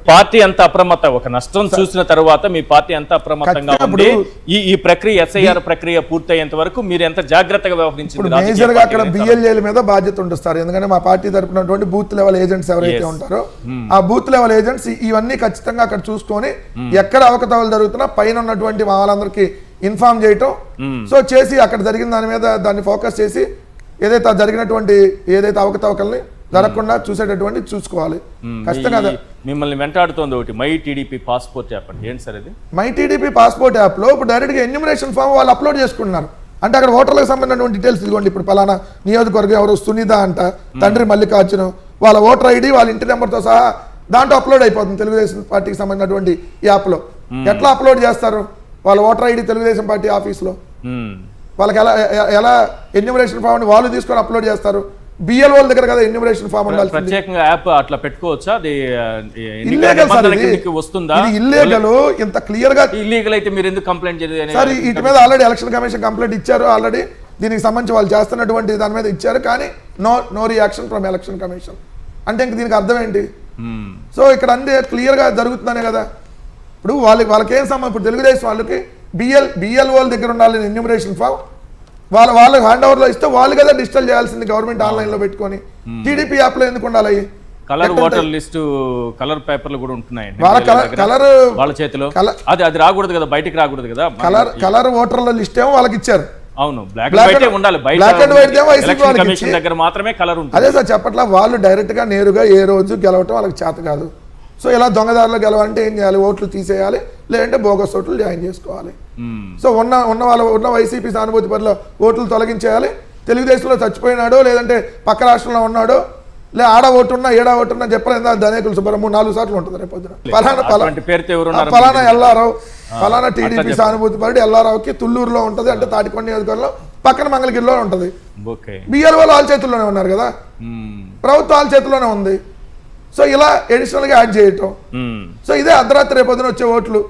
Party అంత అప్రమత్త ఒక నష్టం చూసిన తర్వాత మీ పార్టీ అంత అప్రమత్తంగా ఉంది ఈ ప్రక్రియ ఎస్ఐఆర్ ప్రక్రియ పూర్తయ్యేంత వరకు మీరు ఎంత జాగ్రత్తగా వ్యవహరించింది? మేజర్ గా అక్కడ బిఎల్ఏల మీద బాధ్యత ఉంటుంది ఎందుకంటే మా పార్టీ తరపునటువంటి బూత్ లెవెల్ ఏజెంట్స్ ఎవరైతే ఉంటారో ఆ బూత్ లెవెల్ ఏజెంట్స్ ఇవన్నీ ఖచ్చితంగా అక్కడ చూసుకొని ఎక్కడ అవకతవలు జరుగుతున్నా పైన ఉన్నటువంటి మా వాళ్ళందరికీ ఇన్ఫార్మ్ చేయటం, సో చేసి అక్కడ జరిగిన దాని మీద దాన్ని ఫోకస్ చేసి ఏదైతే జరిగినటువంటి ఏదైతే అవకతవకల్ని జరగకుండా చూసేటటువంటి చూసుకోవాలి ఖచ్చితంగా. మిమ్మల్ని వెంటాడుతోంది ఒకటి మై టీడీపీ పాస్పోర్ట్ యాప్ అంటే ఏంటి సార్ ఇది? మై టీడీపీ పాస్పోర్ట్ యాప్ లో ఇప్పుడు డైరెక్ట్ గా ఎన్యూమరేషన్ ఫామ్ వాళ్ళు అప్లోడ్ చేసుకుంటున్నారు. అంటే అక్కడ ఓటర్లకు సంబంధించినటువంటి డీటెయిల్స్ ఇదిగోండి, ఇప్పుడు పలానా నియోజకవర్గం ఎవరు సునీత అంట, తండ్రి మల్లికార్జున, వాళ్ళ ఓటర్ ఐడి వాళ్ళ ఇంటి నెంబర్తో సహా దాంట్లో అప్లోడ్ అయిపోతుంది తెలుగుదేశం పార్టీకి సంబంధించినటువంటి యాప్లో. ఎట్లా అప్లోడ్ చేస్తారు? వాళ్ళ ఓటర్ ఐడి తెలుగుదేశం పార్టీ ఆఫీస్లో వాళ్ళకి ఎలా ఎన్యూమరేషన్ ఫామ్ వాళ్ళు తీసుకొని అప్లోడ్ చేస్తారు? బిఎల్ఓ దగ్గర కదా ఎన్యూమరేషన్ ఫామ్ ఉండాలి. ప్రత్యేకంగా యాప్ అట్లా పెట్టుకోవచ్చా? అది ఇల్లీగల్ సార్, వస్తుందా? ఇల్లీగల్, ఇంత క్లియర్ గా ఇల్లీగల్ అయితే మీరు ఎందుకు కంప్లైంట్ చేయలేదు సార్? వీటి మీద ఆల్రెడీ ఎలక్షన్ కమిషన్ కంప్లైంట్ ఇచ్చారు, ఆల్రెడీ దీనికి సంబంధించి వాళ్ళు చేస్తున్నటువంటి దాని మీద ఇచ్చారు, కానీ no reaction from election commission. అంటే ఇంక దీనికి అర్థం ఏంటి? సో ఇక్కడ అన్ని క్లియర్ గా జరుగుతుందనే కదా. ఇప్పుడు వాళ్ళకేం సంబంధం? ఇప్పుడు తెలుగుదేశం వాళ్ళకి బిఎల్ఓ దగ్గర ఉండాలి ఎన్యూమరేషన్ ఫామ్, వాళ్ళకి హ్యాండ్ ఓవర్ లో ఇస్తే వాళ్ళు కదా డిజిటల్ చేయాల్సింది గవర్నమెంట్ ఆన్లైన్ లో పెట్టుకొని. టీడీపీ యాప్ లో ఎందుకు ఉండాలి? కలర్ ఓటర్ లిస్ట్ కలర్ పేపర్లు కూడా ఉంటున్నాయండి కలర్ వాళ్ళ చేతిలో. అది రాకూడదు కదా, బయటికి రాకూడదు కదా. కలర్ ఓటర్ల లిస్ట్ ఏమో వాళ్ళకి ఇచ్చారు. అవును, బ్లాక్ అండ్ వైట్ ఉండాలి. బ్లాక్ అండ్ వైట్ ఏమో ఎలక్షన్ కమిషన్ దగ్గర మాత్రమే కలర్ ఉంటుంది. అదే సార్ చెప్పట్లా, వాళ్ళు డైరెక్ట్ గా నేరుగా ఏ రోజు గెలవటం వాళ్ళకి చేత కాదు. సో ఇలా దొంగదారులు గెలవాలంటే ఏం చేయాలి? ఓట్లు తీసేయాలి, లేదంటే బోగస్ ఓట్లు జాయిన్ చేసుకోవాలి. సో ఉన్న వైసీపీ సానుభూతి పట్ల ఓట్లు తొలగించేయాలి. తెలుగుదేశంలో చచ్చిపోయినాడో లేదంటే పక్క రాష్ట్రంలో ఉన్నాడో ఆడ ఓటున్నా ఏడా ఓటున్నా చెప్పలేదు ధనేకులు సుబ్రహ్మ 4 సార్లు ఉంటుంది రేపు పొద్దున. ఫలానా ఎల్లారావు, ఫలానా టీడీపీ సానుభూతి పరుడు ఎల్లారావుకి తుళ్ళూరులో ఉంటుంది, అంటే తాటికొండ నియోజకవర్గంలో పక్కన మంగళగిరిలో ఉంటుంది. బిఎల్ఓ వాళ్ళ చేతుల్లోనే ఉన్నారు కదా, ప్రభుత్వం వాళ్ళ చేతుల్లోనే ఉంది. సో ఇలా ఎడిషనల్ గా యాడ్ చేయటం. సో ఇదే అర్ధరాత్రి రేపొద్దున వచ్చే ఓట్లు.